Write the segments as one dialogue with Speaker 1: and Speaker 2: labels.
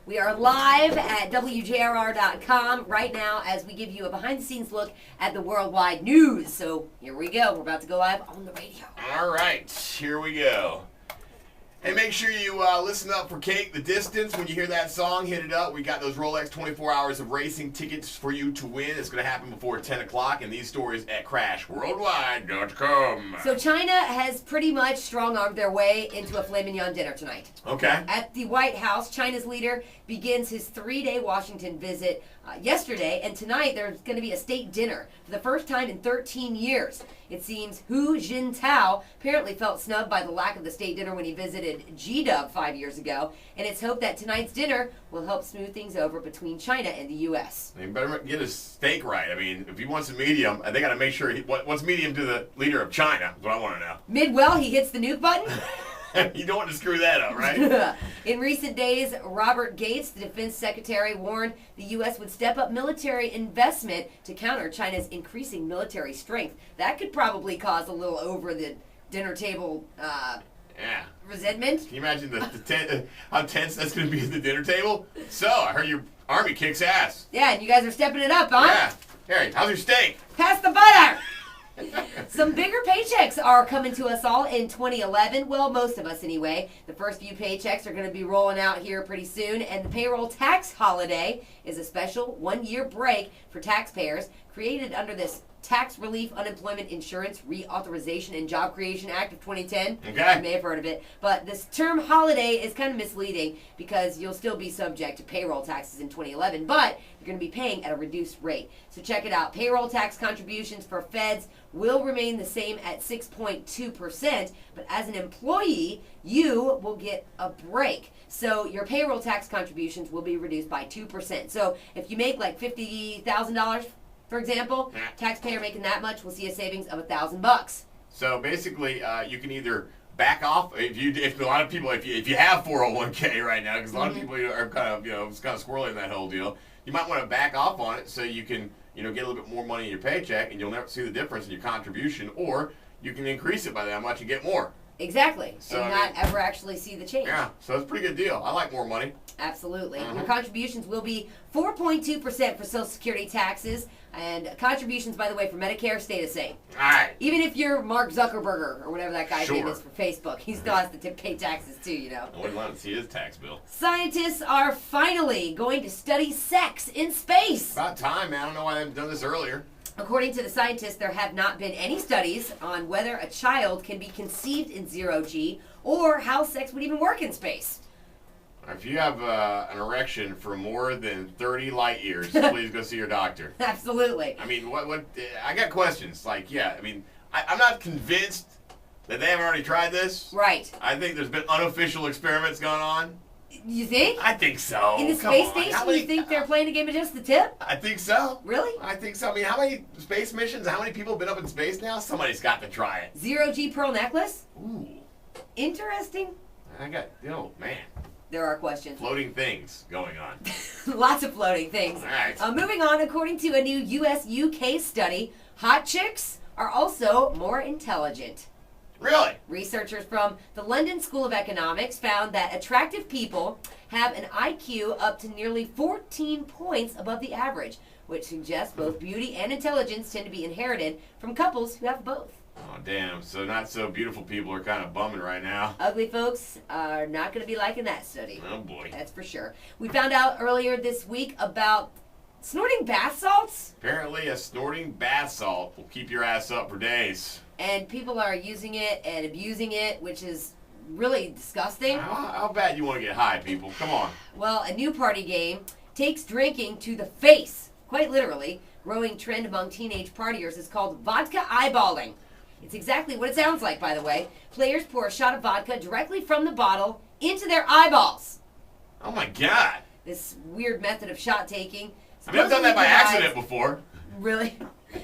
Speaker 1: We are live at WJRR.com right now as we give you a behind-the-scenes look at the worldwide news. So here we go. We're about to go live on the radio.
Speaker 2: All right, here we go. Hey, make sure you listen up for Cake the Distance. When you hear that song, hit it up. We got those Rolex 24 Hours of Racing tickets for you to win. It's going to happen before 10 o'clock, and these stories at CrashWorldwide.com.
Speaker 1: So China has pretty much strong-armed their way into a filet mignon dinner tonight.
Speaker 2: Okay.
Speaker 1: At the White House, China's leader begins his 3-day Washington visit yesterday, and tonight there's going to be a state dinner for the first time in 13 years. It seems Hu Jintao apparently felt snubbed by the lack of the state dinner when he visited G-Dub 5 years ago, and it's hoped that tonight's dinner will help smooth things over between China and the U.S.
Speaker 2: They better get his steak right. I mean, if he wants a medium, they got to make sure what's medium to the leader of China is what I want to know.
Speaker 1: Mid-well, he hits the nuke button.
Speaker 2: You don't want to screw that up, right?
Speaker 1: In recent days, Robert Gates, the defense secretary, warned the U.S. would step up military investment to counter China's increasing military strength. That could probably cause a little over the dinner table resentment.
Speaker 2: Can you imagine how tense that's going to be at the dinner table? So, I heard your army kicks ass.
Speaker 1: Yeah, and you guys are stepping it up, huh?
Speaker 2: Yeah. Harry, how's your steak?
Speaker 1: Pass the butter! Some bigger paychecks are coming to us all in 2011. Well, most of us anyway. The first few paychecks are going to be rolling out here pretty soon, and the payroll tax holiday is a special one-year break for taxpayers created under this Tax Relief Unemployment Insurance Reauthorization and Job Creation Act of 2010.
Speaker 2: Okay.
Speaker 1: You may have heard of it. But this term holiday is kind of misleading because you'll still be subject to payroll taxes in 2011, but you're going to be paying at a reduced rate. So check it out. Payroll tax contributions for feds will remain the same at 6.2%, but as an employee, you will get a break. So your payroll tax contributions will be reduced by 2%. So if you make like $50,000, for example, taxpayer making that much will see a savings of $1,000.
Speaker 2: So basically, you can either back off if you have 401k right now, because a lot of people are kind of squirrely in that whole deal. You might want to back off on it so you can get a little bit more money in your paycheck, and you'll never see the difference in your contribution, or you can increase it by that much and get more.
Speaker 1: Exactly,
Speaker 2: So,
Speaker 1: and not ever actually see the change.
Speaker 2: Yeah, so it's a pretty good deal. I like more money.
Speaker 1: Absolutely. Your contributions will be 4.2% for Social Security taxes, and contributions, by the way, for Medicare stay the same.
Speaker 2: All right.
Speaker 1: Even if you're Mark Zuckerberg or whatever that guy's name
Speaker 2: Sure.
Speaker 1: is for Facebook, he still has to pay taxes too, you know.
Speaker 2: I wouldn't want to see his tax bill.
Speaker 1: Scientists are finally going to study sex in space.
Speaker 2: About time, man. I don't know why they haven't done this earlier.
Speaker 1: According to the scientists, there have not been any studies on whether a child can be conceived in zero-G or how sex would even work in space.
Speaker 2: If you have an erection for more than 30 light years, please go see your doctor.
Speaker 1: Absolutely.
Speaker 2: I mean, what? I got questions. Like, I'm not convinced that they haven't already tried this.
Speaker 1: Right.
Speaker 2: I think there's been unofficial experiments going on.
Speaker 1: You think?
Speaker 2: I think so.
Speaker 1: In the
Speaker 2: Come
Speaker 1: space
Speaker 2: on.
Speaker 1: station,
Speaker 2: How many-
Speaker 1: you think they're playing a game of just the tip?
Speaker 2: I think so.
Speaker 1: Really?
Speaker 2: I think so. I mean, how many space missions? How many people have been up in space now? Somebody's got to try it.
Speaker 1: Zero-G pearl necklace?
Speaker 2: Ooh.
Speaker 1: Interesting.
Speaker 2: Man.
Speaker 1: There are questions.
Speaker 2: Floating things going on.
Speaker 1: Lots of floating things.
Speaker 2: All right.
Speaker 1: Moving on, according to a new US-UK study, hot chicks are also more intelligent.
Speaker 2: Really?
Speaker 1: Researchers from the London School of Economics found that attractive people have an IQ up to nearly 14 points above the average, which suggests both beauty and intelligence tend to be inherited from couples who have both.
Speaker 2: Oh, damn. So not so beautiful people are kind of bumming right now.
Speaker 1: Ugly folks are not going to be liking that study.
Speaker 2: Oh, boy.
Speaker 1: That's for sure. We found out earlier this week about snorting bath salts.
Speaker 2: Apparently, a snorting bath salt will keep your ass up for days.
Speaker 1: And people are using it and abusing it, which is really disgusting.
Speaker 2: How bad you want to get high, people? Come on.
Speaker 1: Well, a new party game takes drinking to the face, quite literally. Growing trend among teenage partiers is called vodka eyeballing. It's exactly what it sounds like, by the way. Players pour a shot of vodka directly from the bottle into their eyeballs.
Speaker 2: Oh, my God.
Speaker 1: This weird method of shot taking.
Speaker 2: I mean, I've done that by accident before.
Speaker 1: Really?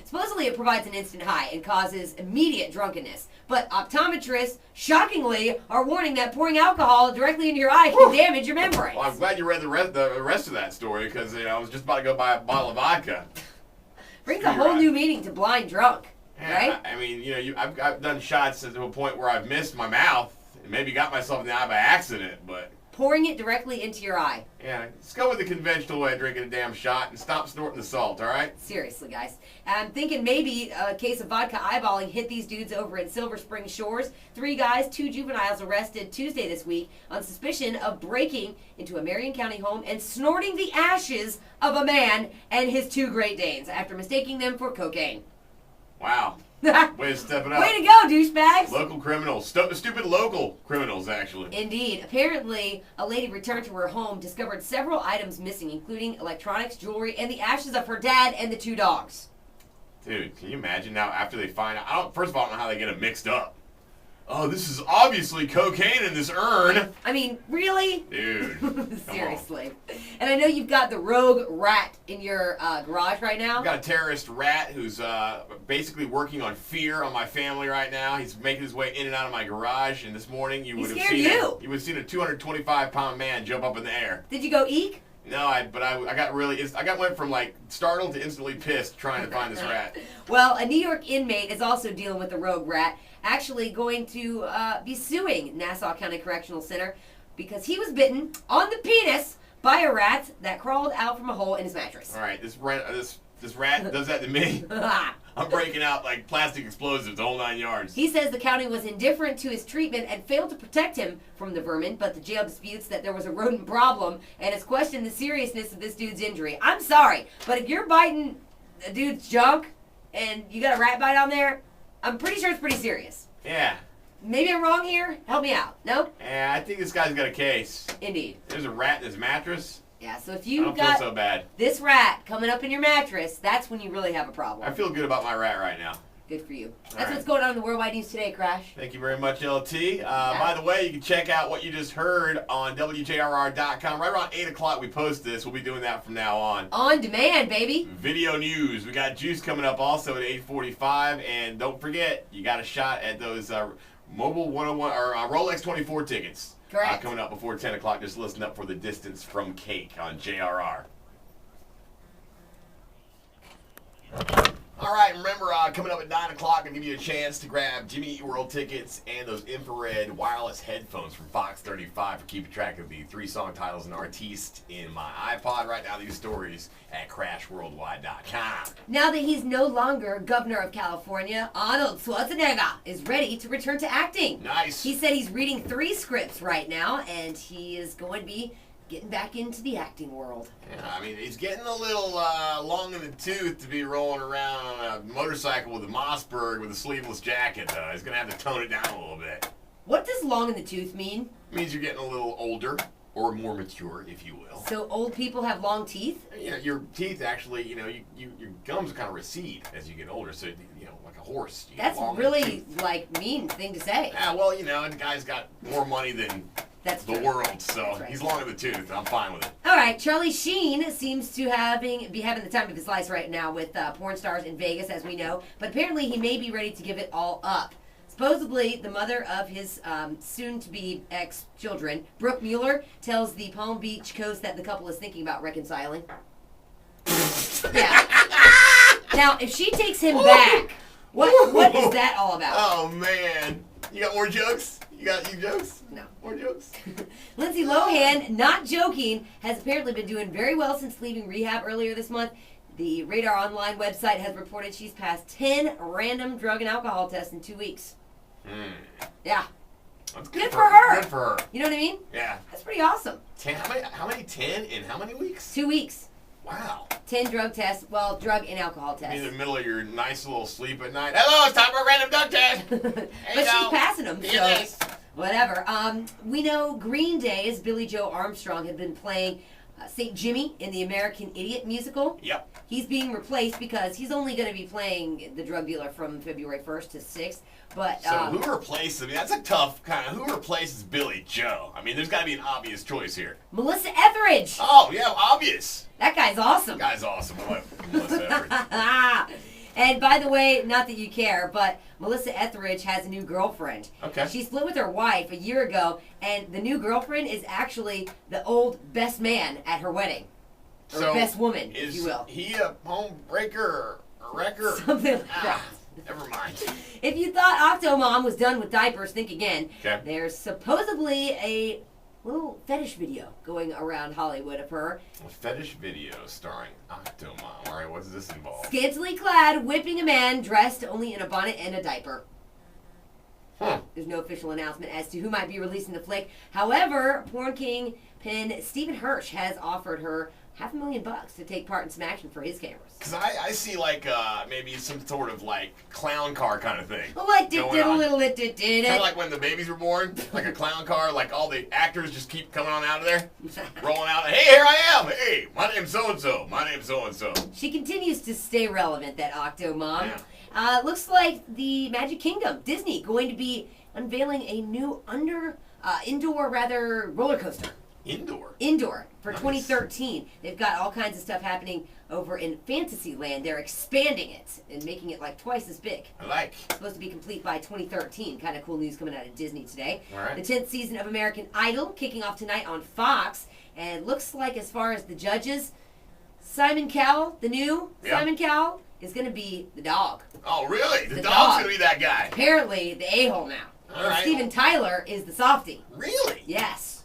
Speaker 1: Supposedly it provides an instant high and causes immediate drunkenness. But optometrists, shockingly, are warning that pouring alcohol directly into your eye can damage your membranes.
Speaker 2: Well, I'm glad you read the rest of that story, because I was just about to go buy a bottle of vodka.
Speaker 1: Brings a whole new meaning to blind drunk, right?
Speaker 2: I mean, I've done shots to a point where I've missed my mouth and maybe got myself in the eye by accident, but
Speaker 1: pouring it directly into your eye.
Speaker 2: Yeah, just go with the conventional way of drinking a damn shot and stop snorting the salt, all right?
Speaker 1: Seriously, guys. I'm thinking maybe a case of vodka eyeballing hit these dudes over at Silver Spring Shores. 3 guys, 2 juveniles arrested Tuesday this week on suspicion of breaking into a Marion County home and snorting the ashes of a man and his 2 Great Danes after mistaking them for cocaine.
Speaker 2: Wow. Way to step it up.
Speaker 1: Way to go, douchebags!
Speaker 2: Local criminals. Stupid local criminals, actually.
Speaker 1: Indeed. Apparently, a lady returned to her home, discovered several items missing, including electronics, jewelry, and the ashes of her dad and the 2 dogs.
Speaker 2: Dude, can you imagine now after they find out? First of all, I don't know how they get it mixed up. Oh, this is obviously cocaine in this urn.
Speaker 1: I mean, really?
Speaker 2: Dude.
Speaker 1: Seriously. And I know you've got the rogue rat in your garage right now.
Speaker 2: I've got a terrorist rat who's basically working on fear on my family right now. He's making his way in and out of my garage. And this morning, you would have seen
Speaker 1: you.
Speaker 2: You would have seen a 225-pound man jump up in the air.
Speaker 1: Did you go eek?
Speaker 2: No, I got really, went from like startled to instantly pissed trying to find this rat.
Speaker 1: Well, a New York inmate is also dealing with the rogue rat, actually going to be suing Nassau County Correctional Center because he was bitten on the penis by a rat that crawled out from a hole in his mattress.
Speaker 2: All right, this rat does that to me. I'm breaking out like plastic explosives, the whole 9 yards.
Speaker 1: He says the county was indifferent to his treatment and failed to protect him from the vermin, but the jail disputes that there was a rodent problem and has questioned the seriousness of this dude's injury. I'm sorry, but if you're biting a dude's junk and you got a rat bite on there, I'm pretty sure it's pretty serious.
Speaker 2: Yeah.
Speaker 1: Maybe I'm wrong here. Help me out. No?
Speaker 2: Yeah, I think this guy's got a case.
Speaker 1: Indeed.
Speaker 2: There's a rat in his mattress.
Speaker 1: Yeah, so if
Speaker 2: I
Speaker 1: you
Speaker 2: don't
Speaker 1: got
Speaker 2: feel so bad.
Speaker 1: this rat coming up in your mattress, that's when you really have a problem.
Speaker 2: I feel good about my rat right now.
Speaker 1: Good for you. That's
Speaker 2: right.
Speaker 1: what's going on in the Worldwide News today, Crash.
Speaker 2: Thank you very much, LT. By the way, you can check out what you just heard on WJRR.com. Right around 8 o'clock we post this. We'll be doing that from now on.
Speaker 1: On demand, baby.
Speaker 2: Video news. We got Juice coming up also at 8:45. And don't forget, you got a shot at those Mobile 101 or Rolex 24 tickets.
Speaker 1: Correct.
Speaker 2: Coming up before 10 o'clock. Just listen up for The Distance from Cake on JRR. All right, remember, coming up at 9 o'clock, I'll give you a chance to grab Jimmy Eat World tickets and those infrared wireless headphones from Fox 35 for keeping track of the 3 song titles and artistes in my iPod. Right now, these stories at CrashWorldwide.com.
Speaker 1: Now that he's no longer governor of California, Arnold Schwarzenegger is ready to return to acting.
Speaker 2: Nice.
Speaker 1: He said he's reading 3 scripts right now, and he is going to be getting back into the acting world.
Speaker 2: Yeah, I mean, he's getting a little long in the tooth to be rolling around on a motorcycle with a Mossberg with a sleeveless jacket, though. He's going to have to tone it down a little bit.
Speaker 1: What does long in the tooth mean?
Speaker 2: It means you're getting a little older or more mature, if you will.
Speaker 1: So old people have long teeth?
Speaker 2: You know, your teeth actually, you your gums kind of recede as you get older. So, like a horse. You
Speaker 1: That's
Speaker 2: get long in the
Speaker 1: really,
Speaker 2: tooth.
Speaker 1: mean thing to say.
Speaker 2: Yeah, well, the guy's got more money than
Speaker 1: That's
Speaker 2: the
Speaker 1: true.
Speaker 2: world, so
Speaker 1: That's right.
Speaker 2: he's long in the tooth. I'm fine with it.
Speaker 1: All right, Charlie Sheen seems to be having the time of his life right now with porn stars in Vegas, as we know. But apparently, he may be ready to give it all up. Supposedly, the mother of his soon-to-be ex-children, Brooke Mueller, tells the Palm Beach Coast that the couple is thinking about reconciling. Yeah. Now, if she takes him back, what is that all about?
Speaker 2: Oh man, you got more jokes? You got jokes?
Speaker 1: No.
Speaker 2: More jokes?
Speaker 1: Lindsay Lohan, not joking, has apparently been doing very well since leaving rehab earlier this month. The Radar Online website has reported she's passed 10 random drug and alcohol tests in 2 weeks. Yeah.
Speaker 2: That's
Speaker 1: Good for her.
Speaker 2: Good for her.
Speaker 1: You know what I mean?
Speaker 2: Yeah.
Speaker 1: That's pretty awesome.
Speaker 2: 10. How many 10 in how many weeks?
Speaker 1: 2 weeks.
Speaker 2: Wow.
Speaker 1: 10 drug tests. Well, drug and alcohol
Speaker 2: In
Speaker 1: tests.
Speaker 2: the middle of your nice little sleep at night. Hello, it's time for a random drug test.
Speaker 1: But she's passing them, so
Speaker 2: Yes.
Speaker 1: whatever. We know Green Day's Billy Joe Armstrong had been playing St. Jimmy in the American Idiot musical.
Speaker 2: Yep.
Speaker 1: He's being replaced because he's only going to be playing the drug dealer from February 1st to 6th. But
Speaker 2: So who replaces? I mean, that's a tough kind of. Who replaces Billy Joe? I mean, there's got to be an obvious choice here.
Speaker 1: Melissa Etheridge.
Speaker 2: Oh yeah, obvious.
Speaker 1: That guy's awesome.
Speaker 2: Guy's awesome. I love Melissa Etheridge.
Speaker 1: And by the way, not that you care, but Melissa Etheridge has a new girlfriend.
Speaker 2: Okay.
Speaker 1: She split with her wife a year ago, and the new girlfriend is actually the old best man at her wedding. Or
Speaker 2: So
Speaker 1: best woman, if
Speaker 2: is
Speaker 1: you will.
Speaker 2: he a home breaker or a wrecker?
Speaker 1: Something like that.
Speaker 2: Never mind.
Speaker 1: If you thought Octomom was done with diapers, think again.
Speaker 2: Okay.
Speaker 1: There's supposedly a little fetish video going around Hollywood of her.
Speaker 2: A fetish video starring Octomom. All right, what does this involve?
Speaker 1: Scantily clad, whipping a man dressed only in a bonnet and a diaper. There's no official announcement as to who might be releasing the flick. However, porn king pin Stephen Hirsch has offered her $500,000 to take part in some action for his cameras.
Speaker 2: Because I see like maybe some sort of like clown car kind of thing.
Speaker 1: What did
Speaker 2: going on.
Speaker 1: it?
Speaker 2: Kind of like when the babies were born, like a clown car, like all the actors just keep coming on out of there, rolling out. Hey, here I am. Hey, my name's so-and-so. My name's so-and-so.
Speaker 1: She continues to stay relevant, that Octomom.
Speaker 2: Yeah.
Speaker 1: Looks like the Magic Kingdom, Disney, going to be unveiling a new indoor roller coaster. Indoor for
Speaker 2: Nice.
Speaker 1: 2013. They've got all kinds of stuff happening over in Fantasyland. They're expanding it and making it like twice as big.
Speaker 2: I like.
Speaker 1: It's supposed to be complete by 2013. Kind of cool news coming out of Disney today.
Speaker 2: All right.
Speaker 1: The 10th season of American Idol kicking off tonight on Fox. And it looks like, as far as the judges, Simon Cowell, the new
Speaker 2: Yeah.
Speaker 1: Simon Cowell, is going to be the dog.
Speaker 2: Oh, really? The
Speaker 1: The
Speaker 2: dog's
Speaker 1: dog.
Speaker 2: going to be that guy.
Speaker 1: Apparently, the a-hole now.
Speaker 2: All right.
Speaker 1: Steven Tyler is the softie.
Speaker 2: Really?
Speaker 1: Yes.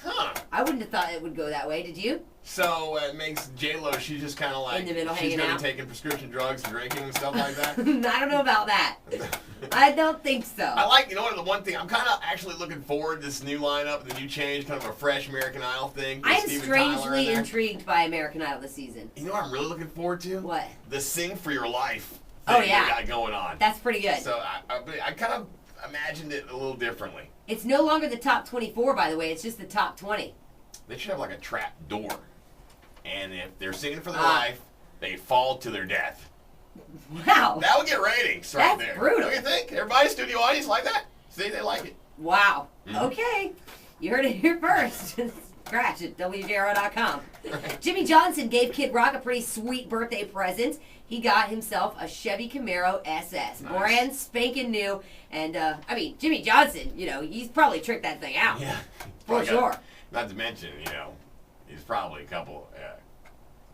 Speaker 2: Huh.
Speaker 1: I wouldn't have thought it would go that way, did you?
Speaker 2: So it makes J-Lo, she's just kind of like,
Speaker 1: In the middle,
Speaker 2: she's
Speaker 1: hanging
Speaker 2: gonna
Speaker 1: out.
Speaker 2: be taking prescription drugs and drinking and stuff like that.
Speaker 1: I don't know about that. I don't think so.
Speaker 2: I like, you know what, the one thing, I'm kind of actually looking forward to this new lineup, the new change, kind of a fresh American Idol thing. with
Speaker 1: I am
Speaker 2: Steven Tyler in
Speaker 1: strangely
Speaker 2: there.
Speaker 1: intrigued by American Idol this season.
Speaker 2: You know what I'm really looking forward to?
Speaker 1: What?
Speaker 2: The Sing for Your Life
Speaker 1: Oh,
Speaker 2: thing
Speaker 1: yeah.
Speaker 2: they got going on.
Speaker 1: That's pretty good.
Speaker 2: So I kind of imagined it a little differently.
Speaker 1: It's no longer the top 24, by the way. It's just the top 20.
Speaker 2: They should have like a trap door. And if they're singing for their
Speaker 1: Ah.
Speaker 2: life, they fall to their death.
Speaker 1: Wow.
Speaker 2: That would get ratings right
Speaker 1: That's
Speaker 2: there.
Speaker 1: brutal.
Speaker 2: What do you think? Everybody, studio audience, like that? See, they like it.
Speaker 1: Wow.
Speaker 2: Mhm.
Speaker 1: Okay. You heard it here first. Scratch at WJRO.com. Jimmy Johnson gave Kid Rock a pretty sweet birthday present. He got himself a Chevy Camaro SS.
Speaker 2: Nice.
Speaker 1: Brand spanking new. And, I mean, Jimmy Johnson, you know, he's probably tricked that thing out.
Speaker 2: Yeah.
Speaker 1: For
Speaker 2: Probably
Speaker 1: sure.
Speaker 2: got- Not to mention, you know, he's probably a couple,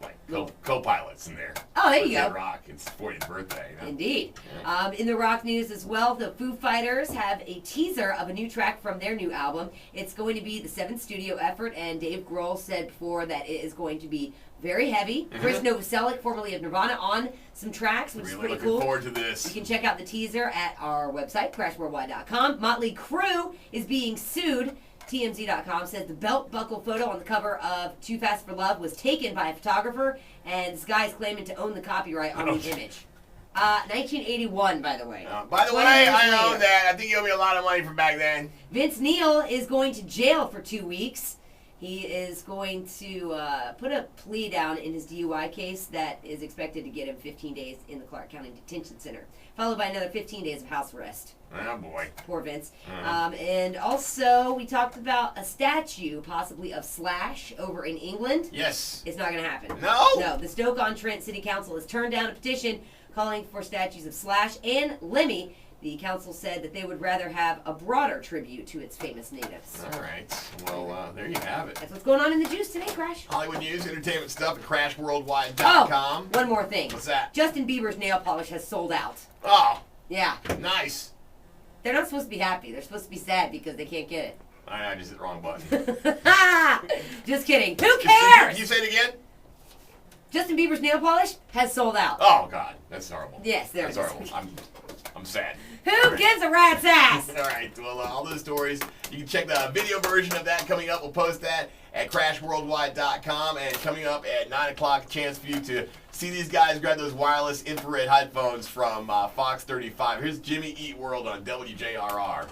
Speaker 2: like, co-pilots in there.
Speaker 1: Oh, there
Speaker 2: With
Speaker 1: you
Speaker 2: Kid
Speaker 1: go.
Speaker 2: Rock. It's 40th birthday, you know?
Speaker 1: Indeed.
Speaker 2: Yeah.
Speaker 1: In the rock news as well, the Foo Fighters have a teaser of a new track from their new album. It's going to be the 7th studio effort, and Dave Grohl said before that it is going to be very heavy. Chris Novoselic, formerly of Nirvana, on some tracks, which is
Speaker 2: Really
Speaker 1: pretty
Speaker 2: looking
Speaker 1: cool.
Speaker 2: forward to this.
Speaker 1: You can check out the teaser at our website, crashworldwide.com. Motley Crue is being sued. TMZ.com says the belt buckle photo on the cover of Too Fast for Love was taken by a photographer, and this guy's claiming to own the copyright on the image. 1981, by the way.
Speaker 2: By the
Speaker 1: 20
Speaker 2: way,
Speaker 1: years
Speaker 2: I own
Speaker 1: later.
Speaker 2: that. I think you owe me a lot of money from back then.
Speaker 1: Vince Neil is going to jail for 2 weeks. He is going to put a plea down in his DUI case that is expected to get him 15 days in the Clark County Detention Center, followed by another 15 days of house arrest.
Speaker 2: Oh, boy.
Speaker 1: Poor Vince.
Speaker 2: Mhm.
Speaker 1: And also, we talked about a statue, possibly of Slash, over in England.
Speaker 2: Yes.
Speaker 1: It's not going to happen.
Speaker 2: No?
Speaker 1: No. The Stoke-on-Trent City Council has turned down a petition calling for statues of Slash and Lemmy. The council said that they would rather have a broader tribute to its famous natives.
Speaker 2: All right. Well, there you have it.
Speaker 1: That's what's going on in the juice today, Crash.
Speaker 2: Hollywood news, entertainment stuff at crashworldwide.com.
Speaker 1: One more thing.
Speaker 2: What's that?
Speaker 1: Justin Bieber's nail polish has sold out.
Speaker 2: Oh,
Speaker 1: Yeah.
Speaker 2: nice.
Speaker 1: They're not supposed to be happy. They're supposed to be sad because they can't get
Speaker 2: I just hit the wrong button.
Speaker 1: it. Just kidding. Who cares?
Speaker 2: Can you say it again?
Speaker 1: Justin Bieber's nail polish has sold out.
Speaker 2: Oh, God. That's horrible.
Speaker 1: Yes, there
Speaker 2: That's
Speaker 1: it is.
Speaker 2: horrible. I'm sad.
Speaker 1: Who gives a rat's ass?
Speaker 2: All right. Well, all those stories, you can check the video version of that coming up. We'll post that at crashworldwide.com. And coming up at 9 o'clock, a chance for you to see these guys grab those wireless infrared headphones from Fox 35. Here's Jimmy Eat World on WJRR.